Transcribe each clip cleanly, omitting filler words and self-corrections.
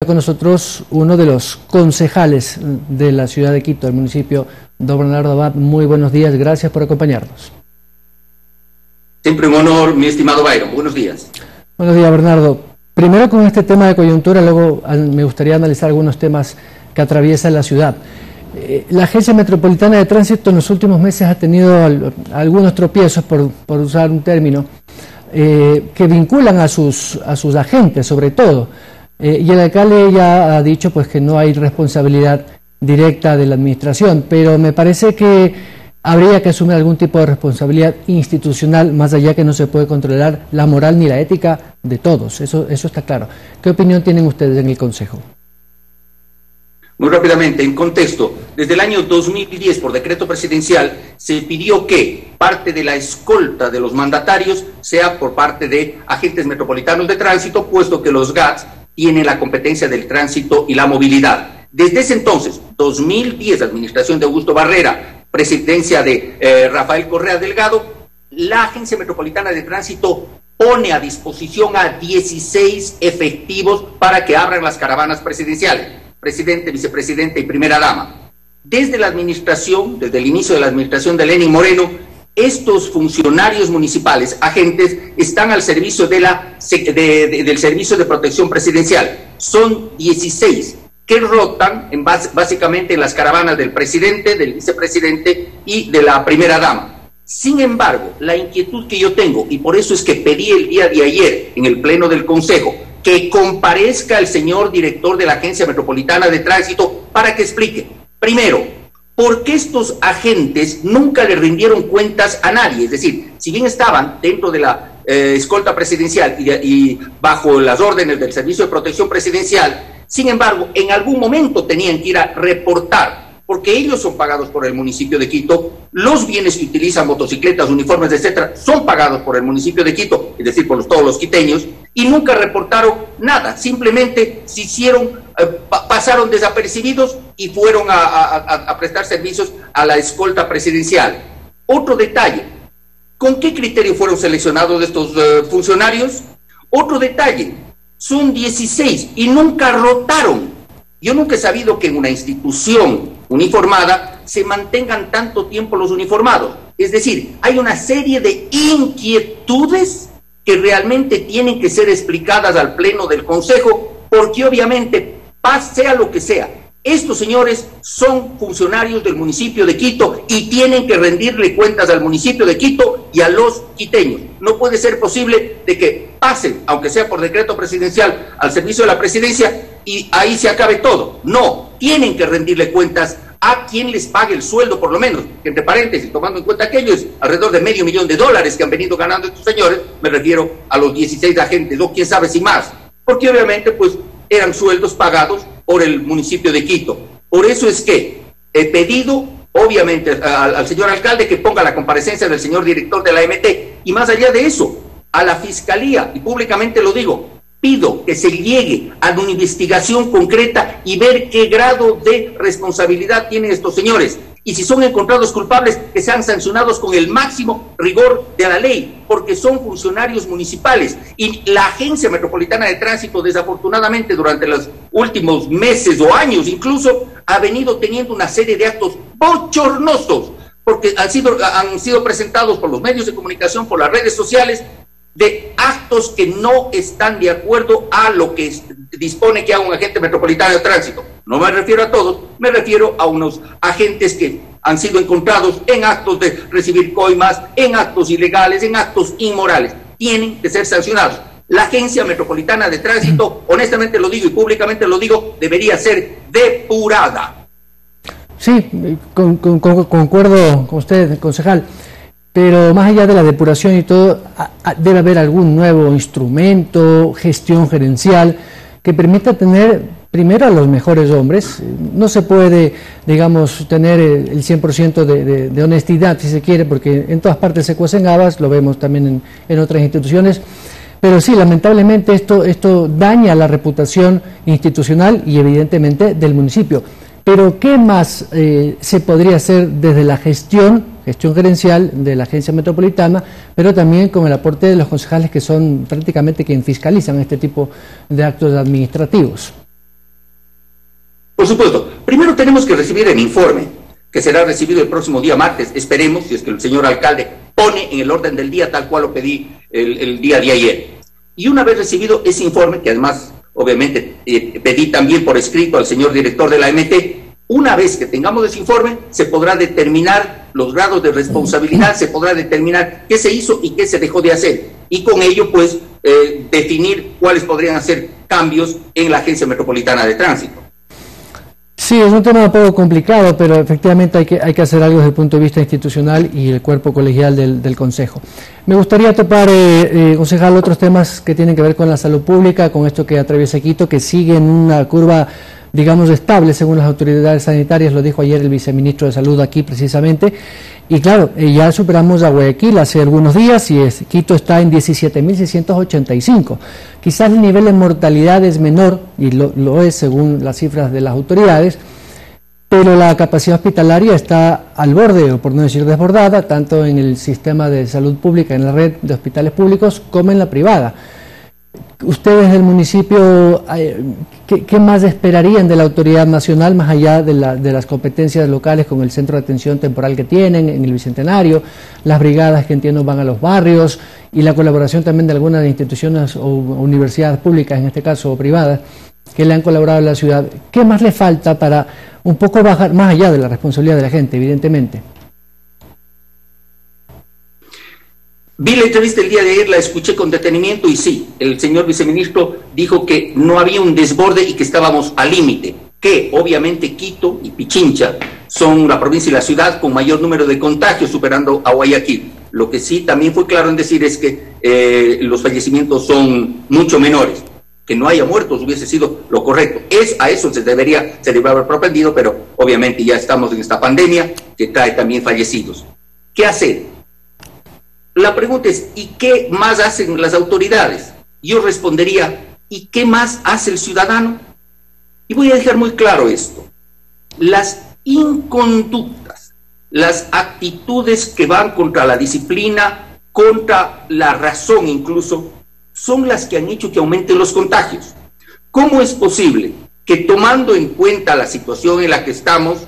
con nosotros uno de los concejales de la ciudad de Quito, del municipio, don Bernardo Abad. Muy buenos días, gracias por acompañarnos. Siempre un honor, mi estimado Byron. Buenos días. Buenos días, Bernardo. Primero con este tema de coyuntura, luego me gustaría analizar algunos temas que atraviesan la ciudad. La Agencia Metropolitana de Tránsito en los últimos meses ha tenido algunos tropiezos, por usar un término, que vinculan a sus agentes, sobre todo. Y el alcalde ya ha dicho pues que no hay responsabilidad directa de la administración, pero me parece que habría que asumir algún tipo de responsabilidad institucional, más allá que no se puede controlar la moral ni la ética de todos, eso está claro. ¿Qué opinión tienen ustedes en el Consejo? Muy rápidamente, en contexto, desde el año 2010, por decreto presidencial, se pidió que parte de la escolta de los mandatarios sea por parte de agentes metropolitanos de tránsito, puesto que los GATS tienen la competencia del tránsito y la movilidad. Desde ese entonces, 2010, administración de Augusto Barrera, presidencia de Rafael Correa Delgado, la Agencia Metropolitana de Tránsito pone a disposición a 16 efectivos para que abran las caravanas presidenciales. Presidente, vicepresidente y primera dama. Desde la administración, desde el inicio de la administración de Lenín Moreno, estos funcionarios municipales, agentes, están al servicio del Servicio de Protección Presidencial. Son 16 que rotan básicamente en las caravanas del presidente, del vicepresidente y de la primera dama. Sin embargo, la inquietud que yo tengo, y por eso es que pedí el día de ayer en el Pleno del Consejo, que comparezca el señor director de la Agencia Metropolitana de Tránsito para que explique, primero, ¿por qué estos agentes nunca le rindieron cuentas a nadie? Es decir, si bien estaban dentro de la escolta presidencial y bajo las órdenes del Servicio de Protección Presidencial, sin embargo, en algún momento tenían que ir a reportar, porque ellos son pagados por el municipio de Quito, los bienes que utilizan, motocicletas, uniformes, etcétera, son pagados por el municipio de Quito, es decir, por todos los quiteños, y nunca reportaron nada, simplemente se hicieron, pasaron desapercibidos y fueron a prestar servicios a la escolta presidencial. Otro detalle, ¿con qué criterio fueron seleccionados estos funcionarios? Otro detalle, son 16 y nunca rotaron. Yo nunca he sabido que en una institución uniformada se mantengan tanto tiempo los uniformados. Es decir, hay una serie de inquietudes que realmente tienen que ser explicadas al Pleno del Consejo, porque obviamente, sea lo que sea, estos señores son funcionarios del municipio de Quito y tienen que rendirle cuentas al municipio de Quito y a los quiteños. No puede ser posible de que pasen, aunque sea por decreto presidencial, al servicio de la presidencia y ahí se acabe todo. No, tienen que rendirle cuentas a quien les pague el sueldo, por lo menos, que entre paréntesis, tomando en cuenta aquellos alrededor de $500,000 que han venido ganando estos señores, me refiero a los 16 agentes, o quién sabe si más, porque obviamente pues eran sueldos pagados por el municipio de Quito. Por eso es que he pedido, obviamente, al señor alcalde que ponga la comparecencia del señor director de la AMT, y más allá de eso, a la Fiscalía, y públicamente lo digo, pido que se llegue a una investigación concreta y ver qué grado de responsabilidad tienen estos señores. Y si son encontrados culpables, que sean sancionados con el máximo rigor de la ley, porque son funcionarios municipales. Y la Agencia Metropolitana de Tránsito, desafortunadamente, durante los últimos meses o años incluso, ha venido teniendo una serie de actos bochornosos, porque han sido presentados por los medios de comunicación, por las redes sociales, de actos que no están de acuerdo a lo que dispone que haga un agente metropolitano de tránsito. No me refiero a todos, me refiero a unos agentes que han sido encontrados en actos de recibir coimas, en actos ilegales, en actos inmorales. Tienen que ser sancionados. La Agencia Metropolitana de Tránsito, honestamente lo digo y públicamente lo digo, debería ser depurada. Sí, concuerdo con usted, concejal. Pero más allá de la depuración y todo, debe haber algún nuevo instrumento, gestión gerencial, que permita tener primero a los mejores hombres. No se puede, digamos, tener el 100% de honestidad, si se quiere, porque en todas partes se cuecen habas, lo vemos también en otras instituciones. Pero sí, lamentablemente esto daña la reputación institucional y evidentemente del municipio. Pero ¿qué más se podría hacer desde la gestión gerencial de la agencia metropolitana, pero también con el aporte de los concejales que son prácticamente quien fiscalizan este tipo de actos administrativos? Por supuesto, primero tenemos que recibir el informe, que será recibido el próximo día martes, esperemos, si es que el señor alcalde pone en el orden del día tal cual lo pedí el día de ayer. Y una vez recibido ese informe, que además obviamente pedí también por escrito al señor director de la MT, una vez que tengamos ese informe, se podrá determinar los grados de responsabilidad, se podrá determinar qué se hizo y qué se dejó de hacer. Y con ello, pues, definir cuáles podrían ser cambios en la Agencia Metropolitana de Tránsito. Sí, es un tema un poco complicado, pero efectivamente hay que hacer algo desde el punto de vista institucional y el cuerpo colegial del Consejo. Me gustaría topar, concejal, otros temas que tienen que ver con la salud pública, con esto que atraviesa Quito, que sigue en una curva, digamos, estable según las autoridades sanitarias, lo dijo ayer el viceministro de Salud aquí precisamente, y claro, ya superamos a Guayaquil hace algunos días y Quito está en 17.685. Quizás el nivel de mortalidad es menor, y lo es según las cifras de las autoridades, pero la capacidad hospitalaria está al borde, o por no decir desbordada, tanto en el sistema de salud pública, en la red de hospitales públicos, como en la privada. Ustedes del municipio, ¿qué más esperarían de la autoridad nacional, más allá de las competencias locales con el centro de atención temporal que tienen en el Bicentenario, las brigadas que entiendo van a los barrios y la colaboración también de algunas instituciones o universidades públicas, en este caso, o privadas, que le han colaborado a la ciudad? ¿Qué más le falta para un poco bajar, más allá de la responsabilidad de la gente, evidentemente? Vi la entrevista el día de ayer, la escuché con detenimiento y sí, el señor viceministro dijo que no había un desborde y que estábamos al límite, que obviamente Quito y Pichincha son la provincia y la ciudad con mayor número de contagios, superando a Guayaquil. Lo que sí también fue claro en decir es que los fallecimientos son mucho menores. Que no haya muertos hubiese sido lo correcto. A eso se debe haber propendido, pero obviamente ya estamos en esta pandemia que trae también fallecidos. ¿Qué hacer? La pregunta es, ¿y qué más hacen las autoridades? Yo respondería, ¿y qué más hace el ciudadano? Y voy a dejar muy claro esto. Las inconductas, las actitudes que van contra la disciplina, contra la razón incluso, son las que han hecho que aumenten los contagios. ¿Cómo es posible que, tomando en cuenta la situación en la que estamos,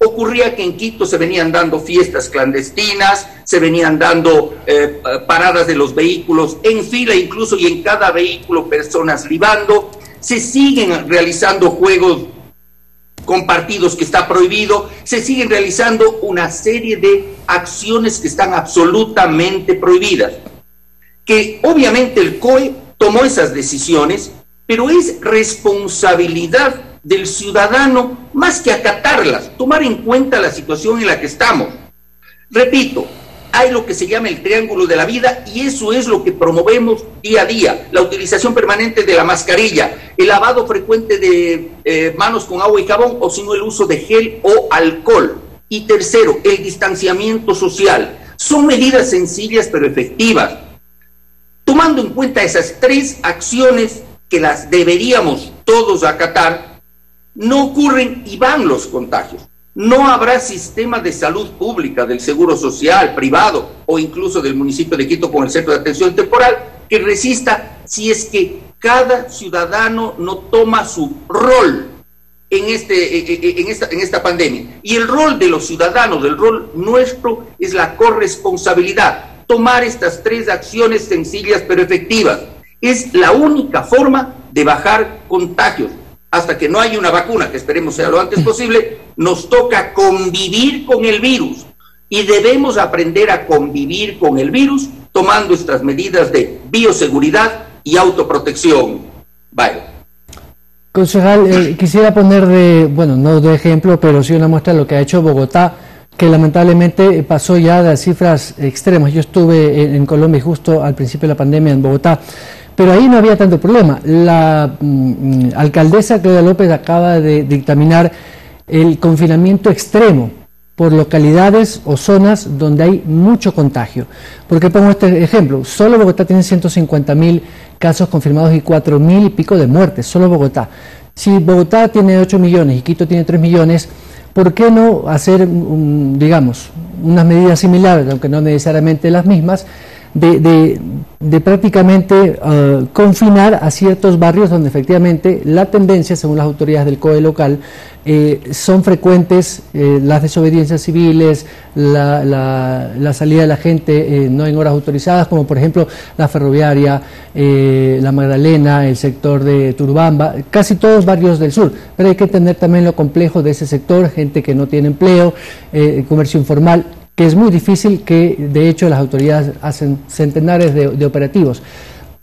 ocurría que en Quito se venían dando fiestas clandestinas, se venían dando paradas de los vehículos en fila incluso, y en cada vehículo personas libando, se siguen realizando juegos compartidos que está prohibido, se siguen realizando una serie de acciones que están absolutamente prohibidas? Que obviamente el COE tomó esas decisiones, pero es responsabilidad del ciudadano, más que acatarlas, tomar en cuenta la situación en la que estamos. Repito, hay lo que se llama el triángulo de la vida y eso es lo que promovemos día a día: la utilización permanente de la mascarilla, el lavado frecuente de manos con agua y jabón, o si no el uso de gel o alcohol. Y tercero, el distanciamiento social. Son medidas sencillas pero efectivas. Tomando en cuenta esas tres acciones que las deberíamos todos acatar, no ocurren y van los contagios. No habrá sistema de salud pública, del seguro social, privado o incluso del municipio de Quito con el centro de atención temporal que resista si es que cada ciudadano no toma su rol en esta pandemia. Y el rol de los ciudadanos, el rol nuestro, es la corresponsabilidad. Tomar estas tres acciones sencillas pero efectivas es la única forma de bajar contagios. Hasta que no haya una vacuna, que esperemos sea lo antes posible, nos toca convivir con el virus. Y debemos aprender a convivir con el virus tomando estas medidas de bioseguridad y autoprotección. Bye. Concejal, quisiera poner no de ejemplo, pero sí una muestra de lo que ha hecho Bogotá, que lamentablemente pasó ya de cifras extremas. Yo estuve en Colombia justo al principio de la pandemia en Bogotá, pero ahí no había tanto problema. La alcaldesa Claudia López acaba de dictaminar el confinamiento extremo por localidades o zonas donde hay mucho contagio. Porque pongo este ejemplo, solo Bogotá tiene 150.000 casos confirmados y 4.000 y pico de muertes, solo Bogotá. Si Bogotá tiene 8 millones y Quito tiene 3 millones, ¿por qué no hacer, digamos, unas medidas similares, aunque no necesariamente las mismas, de prácticamente confinar a ciertos barrios donde efectivamente la tendencia, según las autoridades del COE local, son frecuentes las desobediencias civiles, la salida de la gente no en horas autorizadas, como por ejemplo la Ferroviaria, la Magdalena, el sector de Turubamba, casi todos barrios del sur. Pero hay que entender también lo complejo de ese sector, gente que no tiene empleo, comercio informal, que es muy difícil, que de hecho las autoridades hacen centenares de operativos.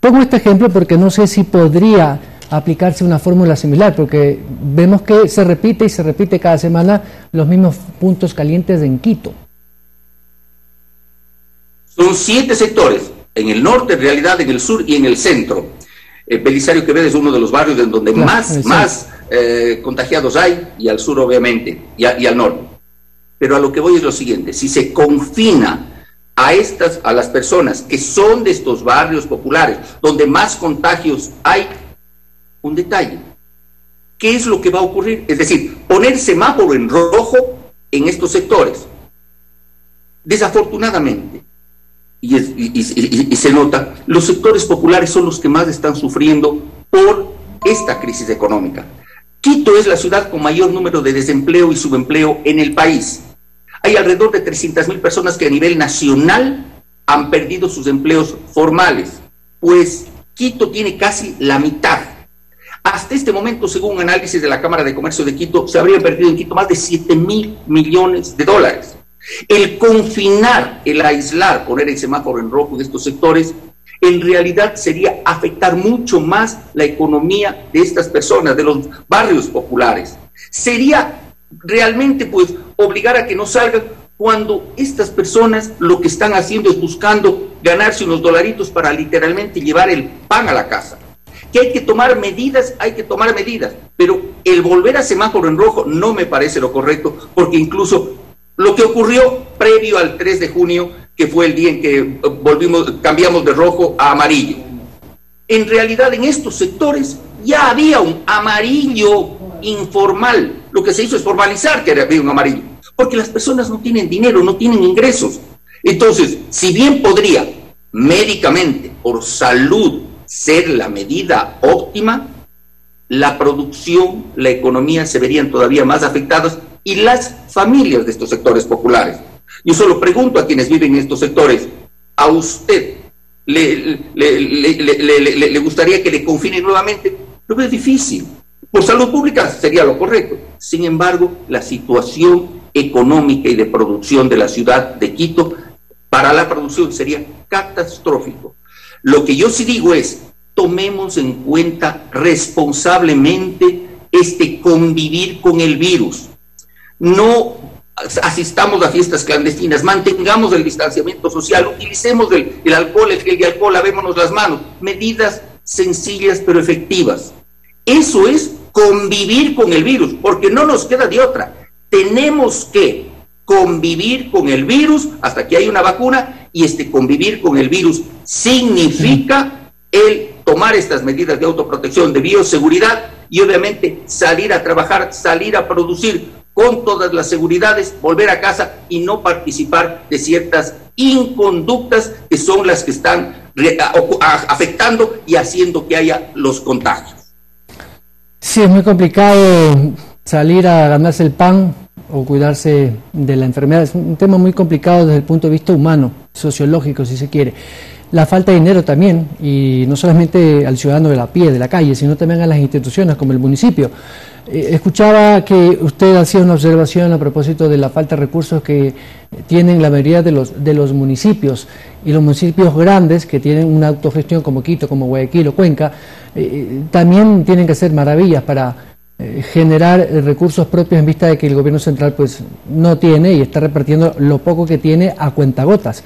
Pongo este ejemplo porque no sé si podría aplicarse una fórmula similar, porque vemos que se repite y se repite cada semana los mismos puntos calientes en Quito. Son 7 sectores, en el norte, en realidad, en el sur y en el centro. Belisario Quevedo es uno de los barrios en donde más contagiados hay, y al sur obviamente, y al norte. Pero a lo que voy es lo siguiente: si se confina a las personas que son de estos barrios populares, donde más contagios hay, un detalle, ¿qué es lo que va a ocurrir? Es decir, poner semáforo en rojo en estos sectores. Desafortunadamente, y se nota, los sectores populares son los que más están sufriendo por esta crisis económica. Quito es la ciudad con mayor número de desempleo y subempleo en el país. Hay alrededor de 300.000 personas que a nivel nacional han perdido sus empleos formales, pues Quito tiene casi la mitad. Hasta este momento, según un análisis de la Cámara de Comercio de Quito, se habrían perdido en Quito más de $7.000 millones. El confinar, el aislar, poner el semáforo en rojo de estos sectores, en realidad sería afectar mucho más la economía de estas personas, de los barrios populares. Sería realmente, pues, obligar a que no salgan, cuando estas personas lo que están haciendo es buscando ganarse unos dolaritos para literalmente llevar el pan a la casa. Que hay que tomar medidas, pero el volver a semáforo en rojo no me parece lo correcto, porque incluso lo que ocurrió previo al 3 de junio, que fue el día en que cambiamos de rojo a amarillo, en realidad en estos sectores ya había un amarillo informal. Lo que se hizo es formalizar que había un amarillo, porque las personas no tienen dinero, no tienen ingresos. Entonces, si bien podría médicamente, por salud, ser la medida óptima, la producción, la economía se verían todavía más afectadas, y las familias de estos sectores populares. Yo solo pregunto a quienes viven en estos sectores: ¿a usted le gustaría que le confinen nuevamente? Lo veo difícil. Por salud pública sería lo correcto. Sin embargo, la situación económica y de producción de la ciudad de Quito, para la producción sería catastrófico. Lo que yo sí digo es: tomemos en cuenta responsablemente este convivir con el virus. No asistamos a fiestas clandestinas, mantengamos el distanciamiento social, utilicemos el alcohol, el gel de alcohol, lavémonos las manos. Medidas sencillas pero efectivas. Eso es convivir con el virus, porque no nos queda de otra. Tenemos que convivir con el virus hasta que haya una vacuna, y convivir con el virus significa el tomar estas medidas de autoprotección, de bioseguridad, y obviamente salir a trabajar, salir a producir con todas las seguridades, volver a casa y no participar de ciertas inconductas que son las que están afectando y haciendo que haya los contagios. Sí, es muy complicado salir a ganarse el pan o cuidarse de la enfermedad. Es un tema muy complicado desde el punto de vista humano, sociológico, si se quiere. La falta de dinero también, y no solamente al ciudadano de la pie, de la calle, sino también a las instituciones como el municipio. Escuchaba que usted hacía una observación a propósito de la falta de recursos que tienen la mayoría de los municipios, y los municipios grandes que tienen una autogestión como Quito, como Guayaquil o Cuenca, también tienen que hacer maravillas para generar recursos propios, en vista de que el gobierno central pues no tiene y está repartiendo lo poco que tiene a cuentagotas.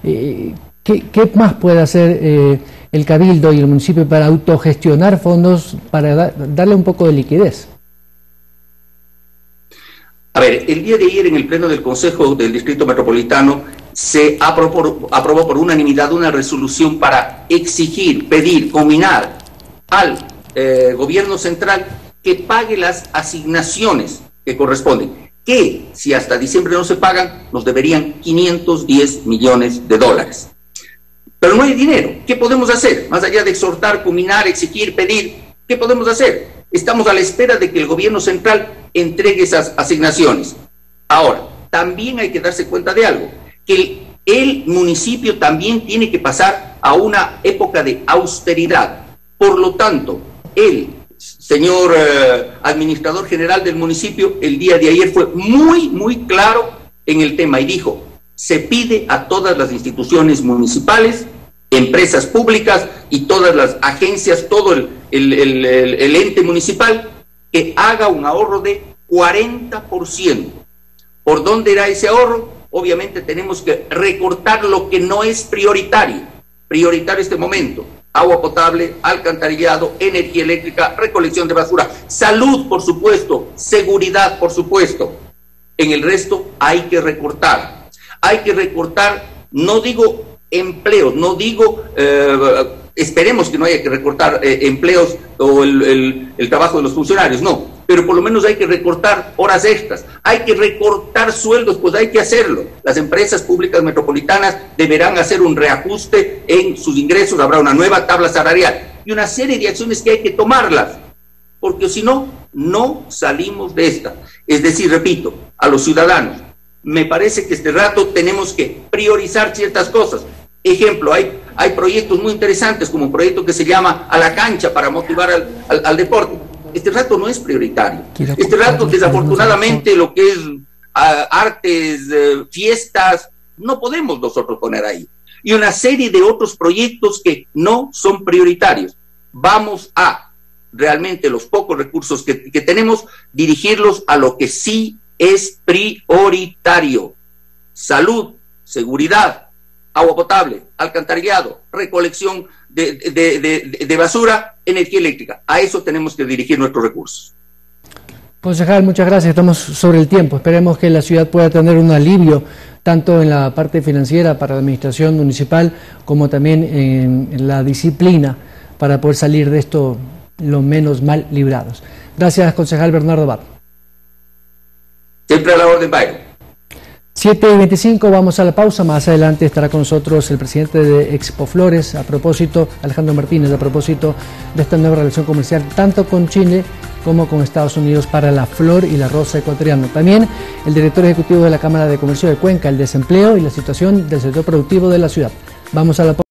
¿Qué más puede hacer el Cabildo y el municipio para autogestionar fondos, para darle un poco de liquidez? A ver, el día de ayer en el pleno del Consejo del Distrito Metropolitano se aprobó por unanimidad una resolución para exigir, pedir, combinar al gobierno central que pague las asignaciones que corresponden, que si hasta diciembre no se pagan, nos deberían $510 millones. pero no hay dinero. ¿Qué podemos hacer? Más allá de exhortar, culminar, exigir, pedir, ¿qué podemos hacer? Estamos a la espera de que el gobierno central entregue esas asignaciones. Ahora, también hay que darse cuenta de algo, que el municipio también tiene que pasar a una época de austeridad. Por lo tanto, el señor administrador general del municipio el día de ayer fue muy claro en el tema y dijo: se pide a todas las instituciones municipales, empresas públicas y todas las agencias, todo el ente municipal, que haga un ahorro de 40%. ¿Por dónde era ese ahorro? Obviamente tenemos que recortar lo que no es prioritario. Prioritario este momento: agua potable, alcantarillado, energía eléctrica, recolección de basura, salud, por supuesto, seguridad, por supuesto. En el resto hay que recortar. Hay que recortar, no digo empleos, no digo, esperemos que no haya que recortar empleos o el trabajo de los funcionarios, no, pero por lo menos hay que recortar horas extras, hay que recortar sueldos, pues hay que hacerlo. Las empresas públicas metropolitanas deberán hacer un reajuste en sus ingresos, habrá una nueva tabla salarial y una serie de acciones que hay que tomarlas, porque si no, no salimos de esta. Es decir, repito, a los ciudadanos, me parece que este rato tenemos que priorizar ciertas cosas. Ejemplo, hay proyectos muy interesantes, como un proyecto que se llama A la Cancha, para motivar al deporte. Este rato no es prioritario. Este rato, desafortunadamente, lo que es artes, fiestas, no podemos nosotros poner ahí. Y una serie de otros proyectos que no son prioritarios. Vamos a, realmente, los pocos recursos que tenemos, dirigirlos a lo que sí es prioritario: salud, seguridad, agua potable, alcantarillado, recolección de basura, energía eléctrica. A eso tenemos que dirigir nuestros recursos. Concejal, muchas gracias. Estamos sobre el tiempo. Esperemos que la ciudad pueda tener un alivio tanto en la parte financiera para la administración municipal como también en la disciplina para poder salir de esto lo menos mal librados. Gracias, concejal Bernardo Abad. Siempre a la orden, Byron. 7:25, vamos a la pausa. Más adelante estará con nosotros el presidente de Expo Flores, Alejandro Martínez, a propósito de esta nueva relación comercial tanto con Chile como con Estados Unidos para la flor y la rosa ecuatoriana. También el director ejecutivo de la Cámara de Comercio de Cuenca, el desempleo y la situación del sector productivo de la ciudad. Vamos a la pausa.